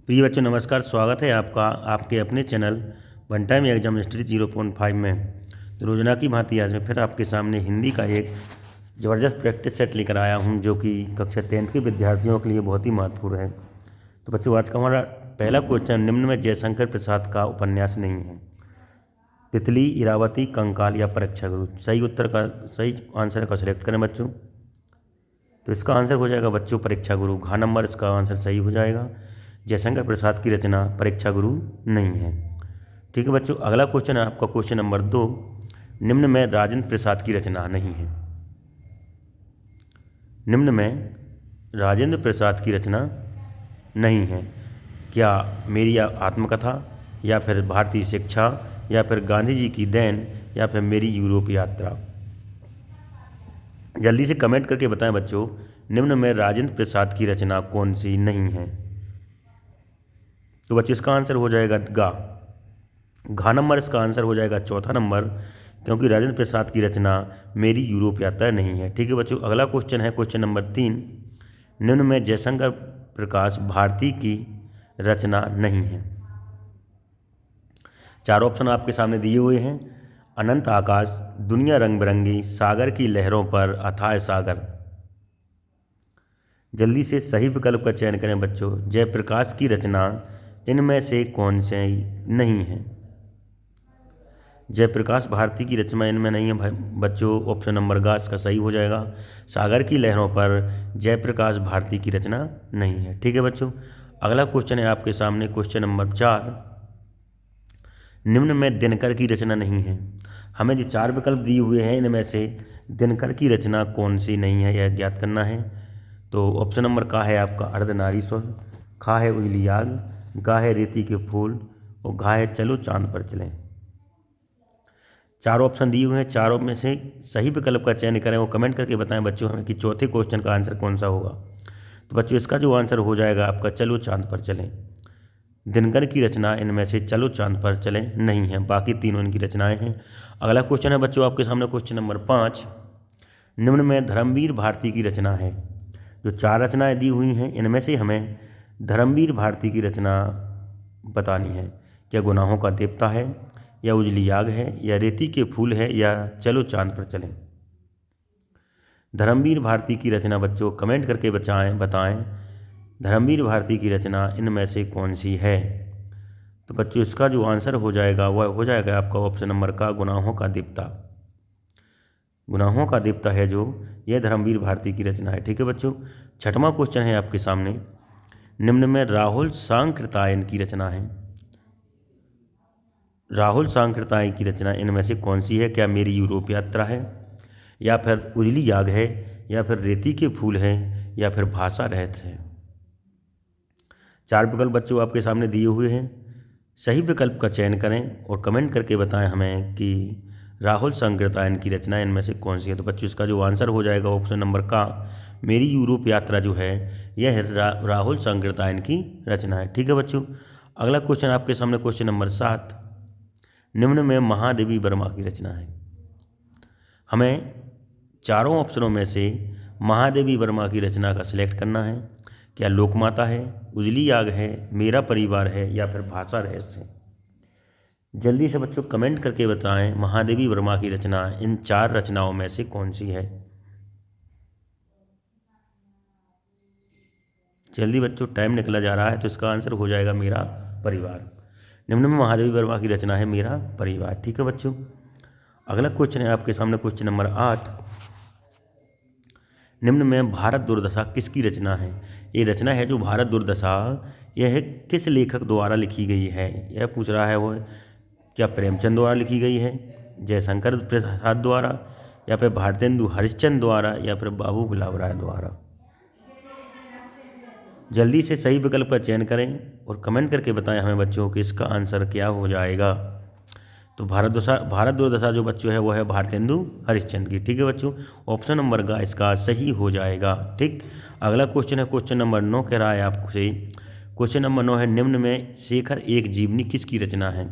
प्रिय बच्चों नमस्कार, स्वागत है आपका आपके अपने channel one time exam history 0.5 में। तो रोजाना की भांति आज मैं फिर आपके सामने हिंदी का एक ज़बरदस्त प्रैक्टिस सेट लेकर आया हूं, जो कि कक्षा 10th के विद्यार्थियों के लिए बहुत ही महत्वपूर्ण है। तो बच्चों, आज का हमारा पहला क्वेश्चन, निम्न में जयशंकर प्रसाद का उपन्यास नहीं है। तितली, इरावती, कंकाल या परीक्षा गुरु। सही आंसर का सिलेक्ट करें बच्चों। तो इसका आंसर हो जाएगा बच्चों परीक्षा गुरु। घ नंबर इसका आंसर सही हो जाएगा। जयशंकर प्रसाद की रचना परीक्षा गुरु नहीं है। ठीक है बच्चों, अगला क्वेश्चन है आपका क्वेश्चन नंबर 2। निम्न में राजेंद्र प्रसाद की रचना नहीं है। निम्न में राजेंद्र प्रसाद की रचना नहीं है। क्या मेरी आत्मकथा, या फिर भारतीय शिक्षा, या फिर गांधी जी की देन, या फिर मेरी यूरोप यात्रा। जल्दी से कमेंट करके बताएं बच्चों, निम्न में राजेंद्र प्रसाद की रचना कौन सी नहीं है। तो बच्चों इसका आंसर हो जाएगा गा। घा नंबर इसका आंसर हो जाएगा चौथा नंबर, क्योंकि राजेंद्र प्रसाद की रचना मेरी यूरोप यात्रा नहीं है। ठीक है बच्चों, अगला क्वेश्चन है क्वेश्चन नंबर 3। निम्न में जयशंकर प्रकाश भारती की रचना नहीं है। चार ऑप्शन आपके सामने दिए हुए हैं। अनंत आकाश, दुनिया रंग बिरंगी, सागर की लहरों पर, अथाह सागर। जल्दी से सही विकल्प का चयन करें बच्चों। जयप्रकाश की रचना इनमें से कौन से नहीं है। जयप्रकाश भारती की रचना इनमें नहीं है बच्चों। ऑप्शन नंबर गा इसका सही हो जाएगा। सागर की लहरों पर जयप्रकाश भारती की रचना नहीं है। ठीक है बच्चों, अगला क्वेश्चन है आपके सामने क्वेश्चन नंबर 4। निम्न में दिनकर की रचना नहीं है। हमें जो चार विकल्प दिए हुए हैं, इनमें से दिनकर की रचना कौन सी नहीं है, यह ज्ञात करना है। तो ऑप्शन नंबर का है आपका अर्धनारीश्वर, खा है उजली आग, गा है रेती के फूल, और घा है चलो चांद पर चलें। चार ऑप्शन दिए हुए हैं, चारों में से सही विकल्प का चयन करें और कमेंट करके बताएं बच्चों हमें कि चौथे क्वेश्चन का आंसर कौन सा होगा। तो बच्चों इसका जो आंसर हो जाएगा आपका चलो चांद पर चलें। दिनकर की रचना इनमें से चलो चांद पर चलें नहीं है, बाकी तीनों इनकी रचनाएं हैं। अगला क्वेश्चन है बच्चों आपके सामने क्वेश्चन नंबर 5। निम्न में धर्मवीर भारती की रचना है। जो चार रचनाएं दी हुई हैं, इनमें से हमें धर्मवीर भारती की रचना बतानी है। क्या गुनाहों का देवता है, या उजली आग है, या रेती के फूल है, या चलो चांद पर चलें। धर्मवीर भारती की रचना बच्चों कमेंट करके बताएं धर्मवीर भारती की रचना इनमें से कौन सी है। तो बच्चों इसका जो आंसर हो जाएगा वह हो जाएगा आपका ऑप्शन नंबर का गुनाहों का देवता। गुनाहों का देवता है जो, यह धर्मवीर भारती की रचना है। ठीक है बच्चों, छठवां क्वेश्चन है आपके सामने। निम्न में राहुल सांकृत्यायन की रचना है। राहुल सांकृत्यायन की रचना इनमें से कौन सी है। क्या मेरी यूरोप यात्रा है, या फिर उजली आग है, या फिर रेती के फूल है, या फिर भाषा रहस्य है। चार विकल्प बच्चों आपके सामने दिए हुए हैं। सही विकल्प का चयन करें और कमेंट करके बताएं हमें कि राहुल सांकृत्यायन की रचना इनमें से कौन सी है। तो बच्चों इसका जो आंसर हो जाएगा ऑप्शन नंबर का मेरी यूरोप यात्रा जो है, यह राहुल सांकृत्यायन की रचना है। ठीक है बच्चों, अगला क्वेश्चन आपके सामने क्वेश्चन नंबर 7। निम्न में महादेवी वर्मा की रचना है। हमें चारों ऑप्शनों में से महादेवी वर्मा की रचना का सिलेक्ट करना है। क्या लोकमाता है, उजली आग है, मेरा परिवार है, या फिर भाषा रहस्य है। जल्दी से बच्चों कमेंट करके बताएं महादेवी वर्मा की रचना इन चार रचनाओं में से कौन सी है। जल्दी बच्चों, टाइम निकला जा रहा है। तो इसका आंसर हो जाएगा मेरा परिवार। निम्न में महादेवी वर्मा की रचना है मेरा परिवार। ठीक है बच्चों, अगला क्वेश्चन है आपके सामने क्वेश्चन नंबर 8। निम्न में भारत दुर्दशा किसकी रचना है। ये रचना है जो भारत दुर्दशा, यह किस लेखक द्वारा लिखी गई है। यह पूछ रहा है वो, क्या प्रेमचंद द्वारा लिखी गई है, जयशंकर प्रसाद द्वारा, या फिर भारतेंदु हरिश्चंद्र द्वारा, या फिर बाबू गुलाब राय द्वारा। जल्दी से सही विकल्प का चयन करें और कमेंट करके बताएं हमें बच्चों कि इसका आंसर क्या हो जाएगा। तो भारत दुर्दशा जो बच्चों है वो है भारतेंदु हरिश्चंद्र की। ठीक है बच्चों, ऑप्शन नंबर का इसका सही हो जाएगा। ठीक, अगला क्वेश्चन है क्वेश्चन नंबर 9, कह रहा है आपसे क्वेश्चन नंबर 9 है। निम्न में शेखर एक जीवनी किसकी रचना है।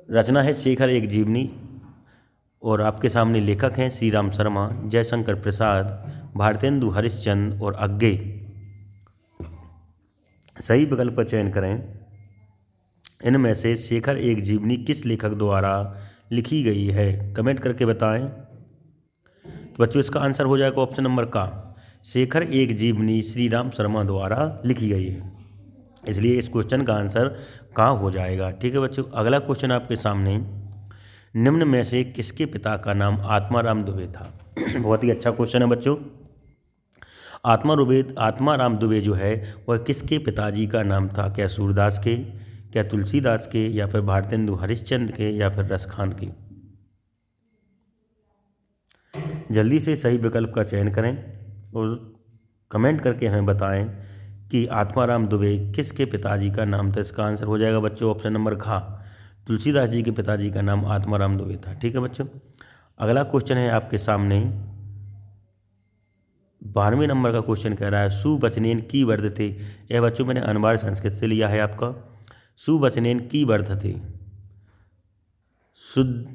रचना है शेखर एक जीवनी, और आपके सामने लेखक हैं श्री राम शर्मा, जयशंकर प्रसाद, भारतेंदु हरिश्चंद्र और अज्ञे। सही विकल्प का चयन करें। इनमें से शेखर एक जीवनी किस लेखक द्वारा लिखी गई है? कमेंट करके बताएं। तो बच्चों इसका आंसर हो जाएगा ऑप्शन नंबर का, शेखर एक जीवनी श्री राम शर्मा द्वारा लिखी गई है। इसलिए इस क्वेश्चन का आंसर का हो जाएगा। ठीक है बच्चों, अगला क्वेश्चन आपके सामने, निम्न में से किसके पिता का नाम आत्माराम दुबे था? बहुत ही अच्छा क्वेश्चन है बच्चों। आत्माराम दुबे जो है वह किसके पिताजी का नाम था? क्या सूरदास के, क्या तुलसीदास के, या फिर भारतेंदु हरिश्चंद्र के, या फिर रसखान के? जल्दी से सही विकल्प का चयन करें और कमेंट करके हमें बताएं कि आत्माराम दुबे किसके पिताजी का नाम था। इसका आंसर हो जाएगा बच्चों ऑप्शन नंबर घ, तुलसीदास जी के पिताजी का नाम आत्माराम दुबे था। ठीक है बच्चों, अगला क्वेश्चन है आपके सामने 12वें नंबर का क्वेश्चन कह रहा है, सुवचनेन की वर्ध थे। यह बच्चों मैंने अनवार्य संस्कृत से लिया है आपका। सुवचनेन की वर्ध थे,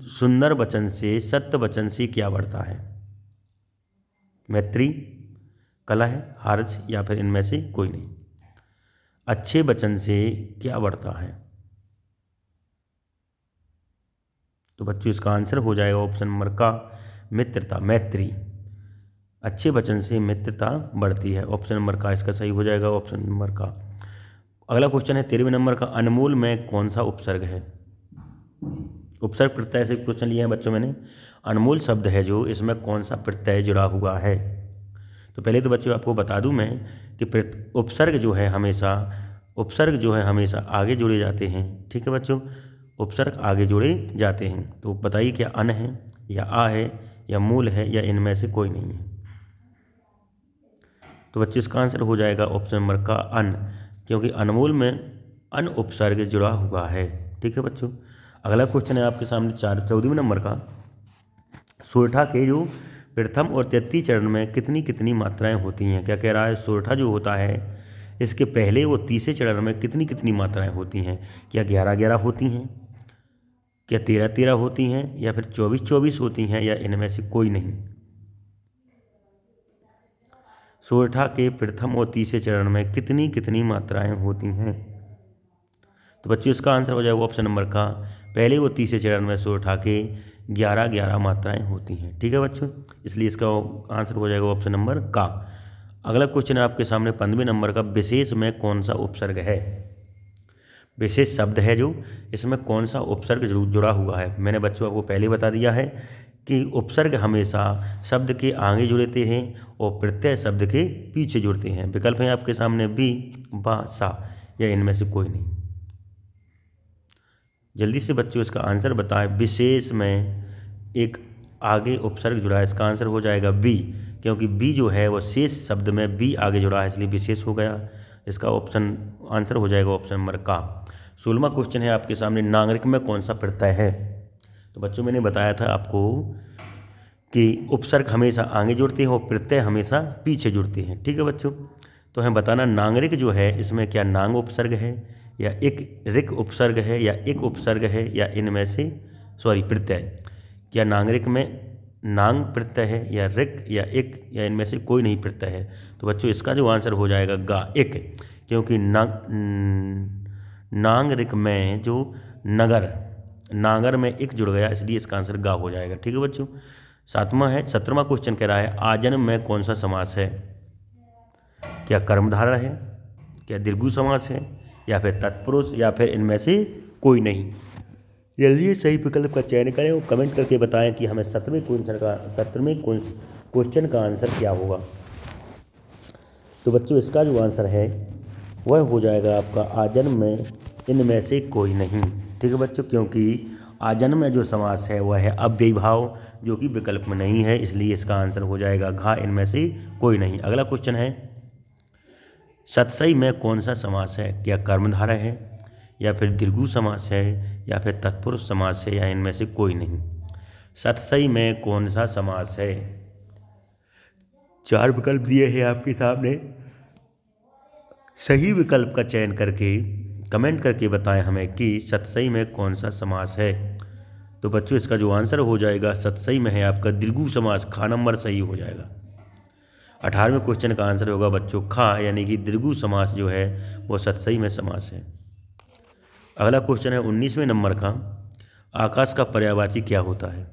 सुंदर वचन से, सत्य वचन से क्या बढ़ता है? मैत्री, कलह, हार्स, या फिर इनमें से कोई नहीं। अच्छे वचन से क्या बढ़ता है? तो बच्चों इसका आंसर हो जाएगा ऑप्शन नंबर का, मित्रता, मैत्री। अच्छे वचन से मित्रता बढ़ती है, ऑप्शन नंबर का इसका सही हो जाएगा, ऑप्शन नंबर का। अगला क्वेश्चन है 13वें नंबर का, अनमोल में कौन सा उपसर्ग है? उपसर्ग प्रत्यय से क्वेश्चन लिया है बच्चों मैंने। अनमोल शब्द है जो, इसमें कौन सा प्रत्यय जुड़ा हुआ है? तो पहले तो बच्चों आपको बता दूं मैं कि उपसर्ग जो है हमेशा आगे जोड़े जाते हैं। ठीक है बच्चों, उपसर्ग आगे जोड़े जाते हैं। तो बताइए क्या अन है, या आ है, या मूल है, या इनमें से कोई नहीं है? तो बच्चों इसका आंसर हो जाएगा ऑप्शन नंबर का अन, क्योंकि अनमोल में अन उपसर्ग जुड़ा हुआ है। ठीक है बच्चों, अगला क्वेश्चन है आपके सामने 14वें नंबर का, सोरठा के जो प्रथम और तृतीय चरण में कितनी कितनी मात्राएं होती हैं? क्या कह रहा है, सोरठा जो होता है इसके पहले वो तीसरे चरण में कितनी कितनी मात्राएं होती हैं? क्या 11-11 होती हैं, क्या 13-13 होती हैं, या फिर 24-24 होती हैं, या इनमें से कोई नहीं? सोरठा के प्रथम और तीसरे चरण में कितनी कितनी मात्राएं होती हैं? तो बच्चों इसका आंसर हो जाएगा ऑप्शन नंबर का, पहले वो तीसरे चरण में सोरठा के 11-11 मात्राएं होती हैं। ठीक है बच्चों, इसलिए इसका आंसर हो जाएगा ऑप्शन नंबर का। अगला क्वेश्चन है आपके सामने 15वें नंबर का, विशेष में कौन सा उपसर्ग है? विशेष शब्द है जो, इसमें कौन सा उपसर्ग जुड़ा हुआ है? मैंने बच्चों आपको पहले बता दिया है कि उपसर्ग हमेशा शब्द के आगे जुड़ते हैं और प्रत्यय शब्द के पीछे जुड़ते हैं। विकल्प हैं आपके सामने बी, बा, सा, या इनमें से कोई नहीं। जल्दी से बच्चों इसका आंसर बताएं। विशेष में एक आगे उपसर्ग जुड़ा है, इसका आंसर हो जाएगा बी, क्योंकि बी जो है वो शेष शब्द में बी आगे जुड़ा है, इसलिए विशेष हो गया। इसका ऑप्शन आंसर हो जाएगा ऑप्शन नंबर का। 16वां क्वेश्चन है आपके सामने, नागरिक में कौन सा प्रत्यय है? तो बच्चों मैंने बताया था आपको कि उपसर्ग हमेशा आगे जुड़ते हैं और प्रत्यय हमेशा पीछे जुड़ते हैं। ठीक है बच्चों, तो हमें बताना नागरिक जो है इसमें क्या नांग उपसर्ग है, या एक रिक उपसर्ग है, या एक उपसर्ग है, या इनमें से प्रत्यय। क्या नागरिक में नांग प्रत्यय है, या रिक, या एक, या इनमें से कोई नहीं प्रत्यय है? तो बच्चों इसका जो आंसर हो जाएगा गा, एक, क्योंकि नागरिक में जो नागर में एक जुड़ गया, इसलिए इसका आंसर गा हो जाएगा। ठीक है बच्चों, 17वां क्वेश्चन कह रहा है, आजन्म में कौन सा समास है? क्या कर्मधारय है, क्या द्विगु समास है, या फिर तत्पुरुष, या फिर इनमें से कोई नहीं? जल्दी सही विकल्प का चयन करें और कमेंट करके बताएं कि हमें 17वें क्वेश्चन का आंसर क्या होगा। तो बच्चों इसका जो आंसर है वह हो जाएगा आपका आजन्म में इनमें से कोई नहीं। ठीक है बच्चों, क्योंकि आजन्म में जो समास है वह है अव्ययी भाव, जो कि विकल्प में नहीं है, इसलिए इसका आंसर हो जाएगा घा, इनमें से कोई नहीं। अगला क्वेश्चन है, सतसई में कौन सा समास है? क्या कर्मधारय है, या फिर द्विगु समास है, या फिर तत्पुरुष समास है, या इनमें से कोई नहीं? सतसई में कौन सा समास है? 4 विकल्प दिए हैं आपके सामने, सही विकल्प का चयन करके कमेंट करके बताएं हमें कि सतसई में कौन सा समास है। तो बच्चों इसका जो आंसर हो जाएगा सतसई में है आपका द्विगु समास, खा नंबर सही हो जाएगा। 18वें क्वेश्चन का आंसर होगा बच्चों खा, यानी कि द्विगु समास जो है वो सतसई में समास है। अगला क्वेश्चन है 19वें नंबर का, आकाश का पर्यायवाची क्या होता है?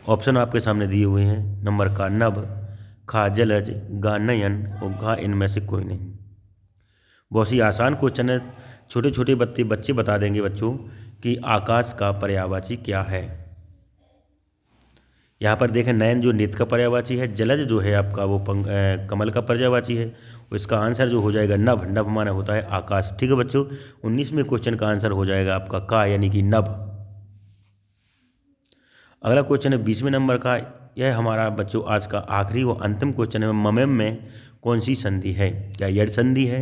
ऑप्शन आपके सामने दिए हुए हैं। नंबर का नभ, खा जलज, गा नयन और घा इनमें से कोई नहीं। बहुत ही आसान क्वेश्चन है, छोटे छोटे बच्चे बता देंगे बच्चों कि आकाश का पर्यायवाची क्या है। यहाँ पर देखें, नयन जो नेत्र का पर्यायवाची है, जलज जो है आपका वो कमल का पर्यायवाची है। इसका आंसर जो हो जाएगा नभ, नभ माना होता है आकाश। ठीक है बच्चों, 19वें क्वेश्चन का आंसर हो जाएगा आपका का, यानी कि नभ। अगला क्वेश्चन है 20वें नंबर का, यह हमारा बच्चों आज का आखिरी व अंतिम क्वेश्चन है। ममेम में कौन सी संधि है? क्या यड़ संधि है,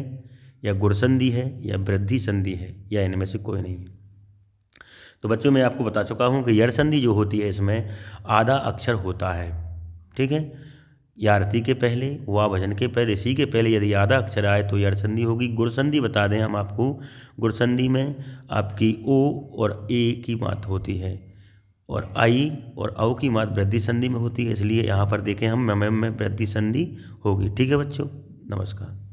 या गुण संधि है, या वृद्धि संधि है, या इनमें से कोई नहीं है? तो बच्चों मैं आपको बता चुका हूँ कि यड़ संधि जो होती है इसमें आधा अक्षर होता है। ठीक है, यारती के पहले, वा भजन के पहले, सी के पहले यदि आधा अक्षर आए तो यड़ संधि होगी। गुण संधि बता दें हम आपको, गुण संधि में आपकी ओ और ए की मात होती है, और आई और औ की मात वृद्धि संधि में होती है, इसलिए यहाँ पर देखें हम ममेम में वृद्धि संधि होगी। ठीक है बच्चों, नमस्कार।